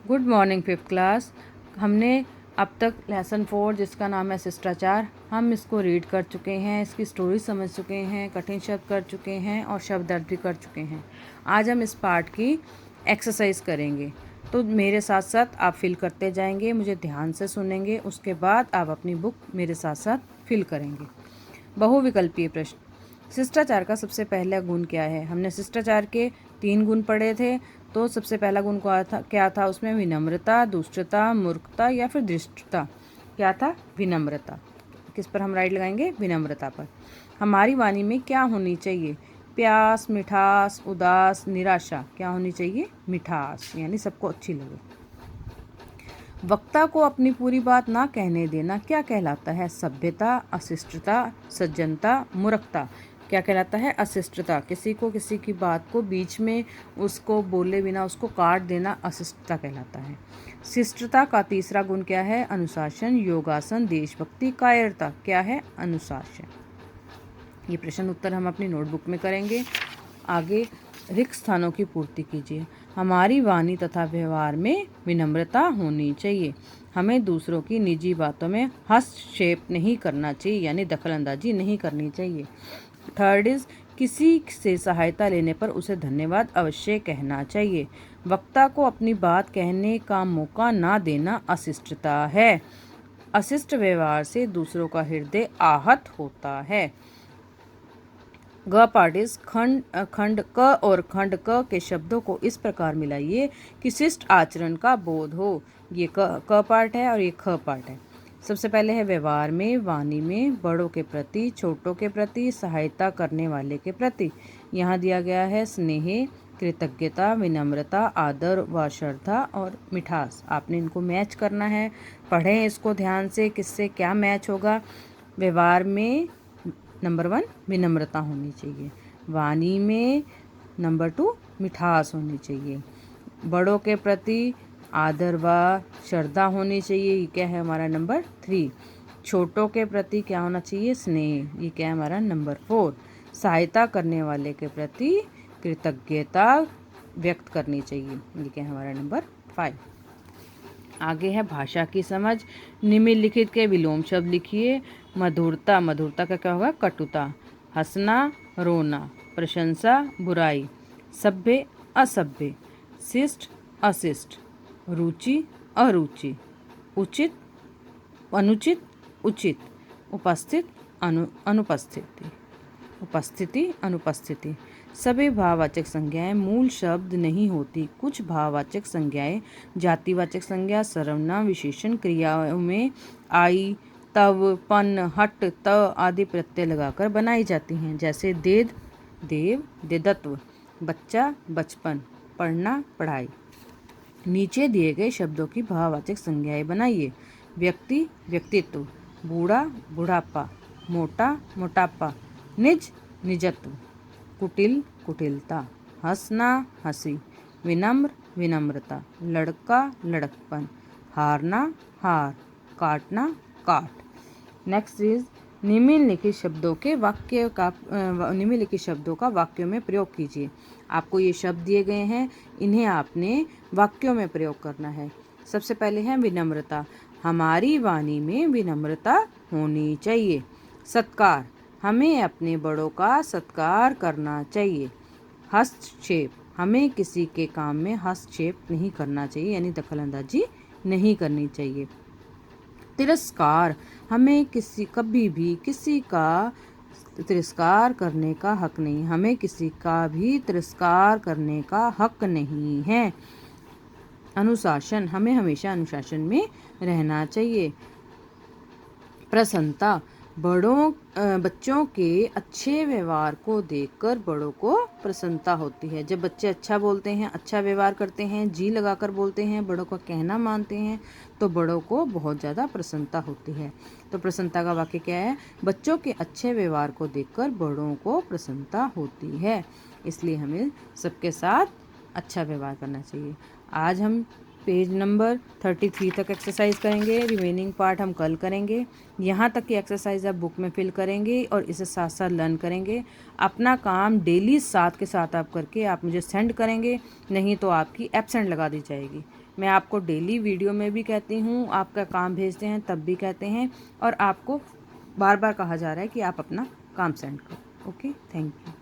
Good morning fifth class. हमने अब तक लेसन 4 जिसका नाम है शिष्टाचार, हम इसको रीड कर चुके हैं, इसकी स्टोरी समझ चुके हैं, कठिन शब्द कर चुके हैं और शब्द अर्थ भी कर चुके हैं। आज हम इस पार्ट की एक्सरसाइज करेंगे, तो मेरे साथ साथ आप फिल करते जाएंगे, मुझे ध्यान से सुनेंगे, उसके बाद आप अपनी बुक मेरे साथ साथ फिल करेंगे। बहुविकल्पीय प्रश्न। शिष्टाचार का सबसे पहला गुण क्या है? हमने शिष्टाचार के 3 गुण पढ़े थे। तो सबसे पहला गुण क्या था उसमें? विनम्रता, दुष्टता, मूर्खता या फिर धृष्टता। क्या था? विनम्रता। किस पर हम राइट लगाएंगे? विनम्रता पर। हमारी वाणी में क्या होनी चाहिए? प्यास, मिठास, उदास, निराशा। क्या होनी चाहिए? मिठास, यानी सबको अच्छी लगे। वक्ता को अपनी पूरी बात ना कहने देना क्या कहलाता है? सभ्यता, अशिष्टता, सज्जनता, मूर्खता। क्या कहलाता है? अशिष्टता। किसी को किसी की बात को बीच में उसको बोले बिना उसको काट देना अशिष्टता कहलाता है। शिष्टता का तीसरा गुण क्या है? अनुशासन, योगासन, देशभक्ति, कायरता। क्या है? अनुशासन। ये प्रश्न उत्तर हम अपनी नोटबुक में करेंगे। आगे रिक्त स्थानों की पूर्ति कीजिए। हमारी वाणी तथा व्यवहार में विनम्रता होनी चाहिए। हमें दूसरों की निजी बातों में हस्तक्षेप नहीं करना चाहिए, यानी दखलंदाजी नहीं करनी चाहिए। थर्ड इज किसी से सहायता लेने पर उसे धन्यवाद अवश्य कहना चाहिए। वक्ता को अपनी बात कहने का मौका ना देना अशिष्टता है। अशिष्ट व्यवहार से दूसरों का हृदय आहत होता है। ग पार्ट इज खंड क और खंड क के शब्दों को इस प्रकार मिलाइए कि शिष्ट आचरण का बोध हो। ये क पार्ट है और ये ख पार्ट है। सबसे पहले है व्यवहार में, वाणी में, बड़ों के प्रति, छोटों के प्रति, सहायता करने वाले के प्रति। यहाँ दिया गया है स्नेह, कृतज्ञता, विनम्रता, आदर व श्रद्धा और मिठास। आपने इनको मैच करना है। पढ़ें इसको ध्यान से, किससे क्या मैच होगा। व्यवहार में नंबर 1 विनम्रता होनी चाहिए। वाणी में नंबर 2 मिठास होनी चाहिए। बड़ों के प्रति आदर व श्रद्धा होनी चाहिए। ये क्या है? हमारा नंबर 3। छोटों के प्रति क्या होना चाहिए? स्नेह। ये क्या है? हमारा नंबर 4। सहायता करने वाले के प्रति कृतज्ञता व्यक्त करनी चाहिए। ये क्या है? हमारा नंबर 5। आगे है भाषा की समझ। निम्नलिखित के विलोम शब्द लिखिए। मधुरता, मधुरता का क्या होगा? कटुता। हंसना, रोना। प्रशंसा, बुराई। सभ्य, असभ्य। शिष्ट, अशिष्ट। रुचि, अरुचि। उचित, अनुचित, उचित। उपस्थित, अनुपस्थिति। उपस्थिति, अनुपस्थिति। सभी भाववाचक संज्ञाएं मूल शब्द नहीं होती। कुछ भाववाचक संज्ञाएं जातिवाचक संज्ञा, सर्वनाम, विशेषण, क्रियाओं में आई, तव, पन, हट, त आदि प्रत्यय लगाकर बनाई जाती हैं। जैसे देद, देव, देदत्व। बच्चा, बचपन। पढ़ना, पढ़ाई। नीचे दिए गए शब्दों की भाववाचक संज्ञाएं बनाइए। व्यक्ति, व्यक्तित्व। बूढ़ा, बुढ़ापा। मोटा, मोटापा। निज, निजत्व। कुटिल, कुटिलता। हंसना, हंसी। विनम्र, विनम्रता। लड़का, लड़कपन। हारना, हार। काटना, काट। नेक्स्ट इज निम्नलिखित शब्दों के वाक्य का निम्नलिखित शब्दों का वाक्यों में प्रयोग कीजिए। आपको ये शब्द दिए गए हैं, इन्हें आपने वाक्यों में प्रयोग करना है। सबसे पहले है विनम्रता। हमारी वाणी में विनम्रता होनी चाहिए। सत्कार, हमें अपने बड़ों का सत्कार करना चाहिए। हस्तक्षेप, हमें किसी के काम में हस्तक्षेप नहीं करना चाहिए, यानी दखलंदाजी नहीं करनी चाहिए। तिरस्कार, हमें कभी भी किसी का तिरस्कार करने का हक नहीं। हमें किसी का भी तिरस्कार करने का हक नहीं है। अनुशासन, हमें हमेशा अनुशासन में रहना चाहिए। प्रसन्नता, बच्चों के अच्छे व्यवहार को देखकर बड़ों को प्रसन्नता होती है। जब बच्चे अच्छा बोलते हैं, अच्छा व्यवहार करते हैं, जी लगाकर बोलते हैं, बड़ों का कहना मानते हैं, तो बड़ों को बहुत ज़्यादा प्रसन्नता होती है। तो प्रसन्नता का वाक्य क्या है? बच्चों के अच्छे व्यवहार को देखकर बड़ों को प्रसन्नता होती है। इसलिए हमें सबके साथ अच्छा व्यवहार करना चाहिए। आज हम पेज नंबर 33 तक एक्सरसाइज करेंगे। रिमेनिंग पार्ट हम कल करेंगे। यहाँ तक की एक्सरसाइज आप बुक में फिल करेंगे और इसे साथ साथ लर्न करेंगे। अपना काम डेली साथ के साथ आप करके आप मुझे सेंड करेंगे, नहीं तो आपकी एब्सेंट लगा दी जाएगी। मैं आपको डेली वीडियो में भी कहती हूँ, आपका काम भेजते हैं तब भी कहते हैं, और आपको बार बार कहा जा रहा है कि आप अपना काम सेंड करो। Okay, thank you.